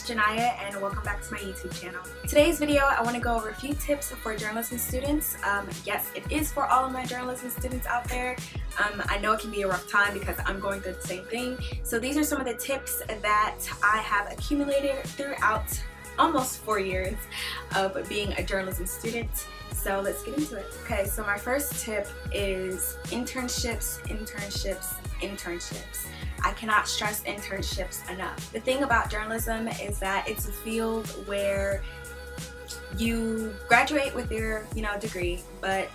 Janaya and welcome back to my YouTube channel. Today's video I want to go over a few tips for journalism students. Yes, it is for all of my journalism students out there. I know it can be a rough time because I'm going through the same thing. So these are some of the tips that I have accumulated throughout almost 4 years of being a journalism student. So let's get into it. Okay, so my first tip is internships. I cannot stress internships enough. The thing about journalism is that it's a field where you graduate with your, degree, but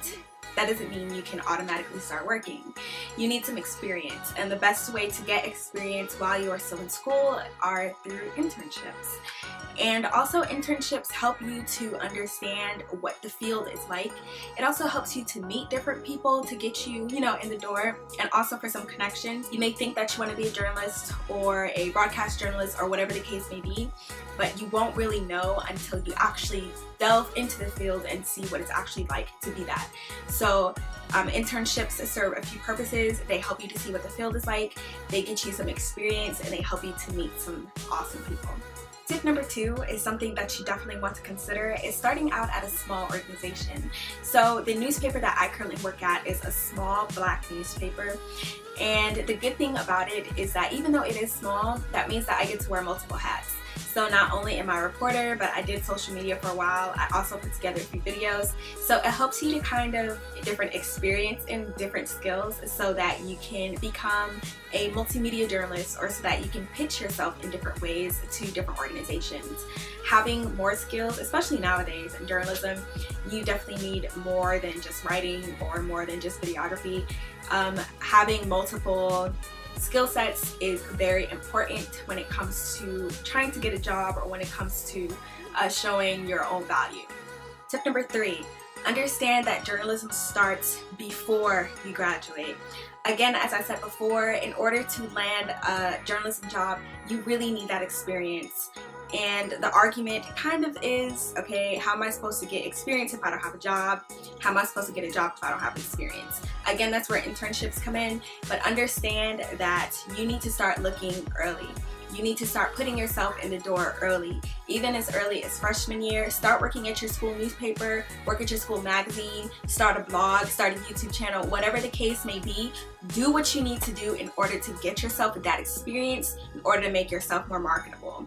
that doesn't mean you can automatically start working. You need some experience, and the best way to get experience while you are still in school are through internships. And also internships help you to understand what the field is like. It also helps you to meet different people to get you, in the door, and also for some connections. You may think that you want to be a journalist or a broadcast journalist or whatever the case may be, but you won't really know until you actually delve into the field and see what it's actually like to be that. So internships serve a few purposes. They help you to see what the field is like, they get you some experience, and they help you to meet some awesome people. Tip number 2 is something that you definitely want to consider is starting out at a small organization. So the newspaper that I currently work at is a small Black newspaper, and the good thing about it is that even though it is small, that means that I get to wear multiple hats. So not only am I a reporter, but I did social media for a while. I also put together a few videos. So it helps you to kind of different experience and different skills so that you can become a multimedia journalist, or so that you can pitch yourself in different ways to different organizations. Having more skills, especially nowadays in journalism, you definitely need more than just writing or more than just videography. Having multiple skill sets is very important when it comes to trying to get a job or when it comes to showing your own value. Tip number 3, understand that journalism starts before you graduate. Again, as I said before, in order to land a journalism job, you really need that experience. And the argument kind of is, okay, how am I supposed to get experience if I don't have a job? How am I supposed to get a job if I don't have experience? Again, that's where internships come in, but understand that you need to start looking early. You need to start putting yourself in the door early, even as early as freshman year. Start working at your school newspaper, work at your school magazine, start a blog, start a YouTube channel, whatever the case may be. Do what you need to do in order to get yourself that experience, in order to make yourself more marketable.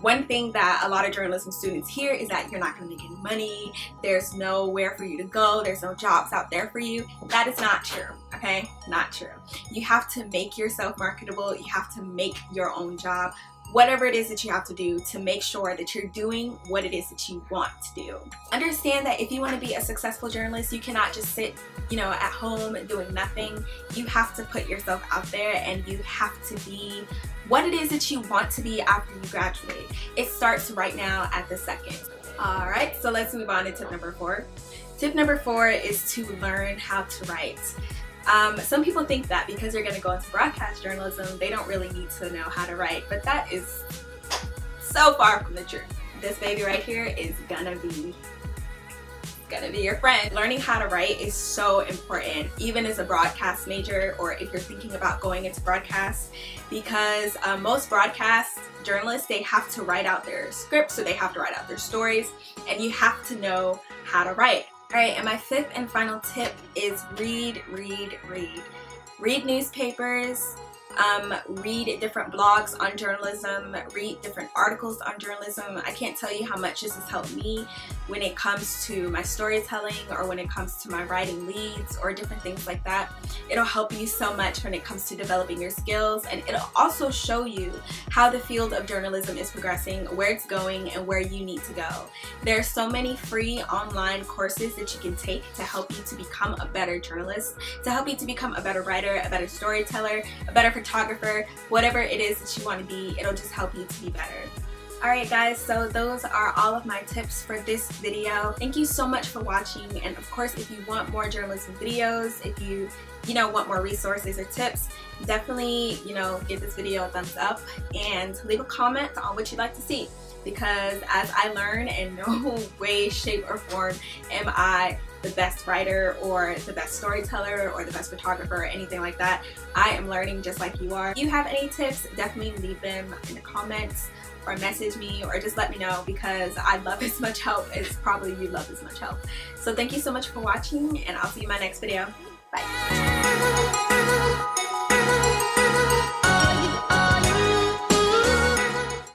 One thing that a lot of journalism students hear is that you're not going to make any money, there's nowhere for you to go, there's no jobs out there for you. That is not true, okay? Not true. You have to make yourself marketable, you have to make your own job, whatever it is that you have to do to make sure that you're doing what it is that you want to do. Understand that if you want to be a successful journalist, you cannot just sit, at home doing nothing. You have to put yourself out there, and you have to be what it is that you want to be after you graduate. It starts right now at the second. Alright, so let's move on to tip number 4. Tip number 4 is to learn how to write. Some people think that because they're going to go into broadcast journalism, they don't really need to know how to write, but that is so far from the truth. This baby right here is gonna be your friend. Learning how to write is so important, even as a broadcast major, or if you're thinking about going into broadcast, because most broadcast journalists, they have to write out their scripts, or they have to write out their stories, and you have to know how to write. Alright, and my 5th and final tip is read. Read newspapers, read different blogs on journalism, read different articles on journalism. I can't tell you how much this has helped me when it comes to my storytelling, or when it comes to my writing leads, or different things like that. It'll help you so much when it comes to developing your skills, and it'll also show you how the field of journalism is progressing, where it's going, and where you need to go. There are so many free online courses that you can take to help you to become a better journalist, to help you to become a better writer, a better storyteller, a better photographer, whatever it is that you want to be. It'll just help you to be better. Alright guys, so those are all of my tips for this video. Thank you so much for watching, and of course if you want more journalism videos, if you want more resources or tips, definitely give this video a thumbs up and leave a comment on what you'd like to see. because as I learn, in no way, shape, or form am I the best writer or the best storyteller or the best photographer or anything like that. I am learning just like you are. If you have any tips, definitely leave them in the comments or message me or just let me know, because I love as much help as probably you love as much help. So thank you so much for watching, and I'll see you in my next video.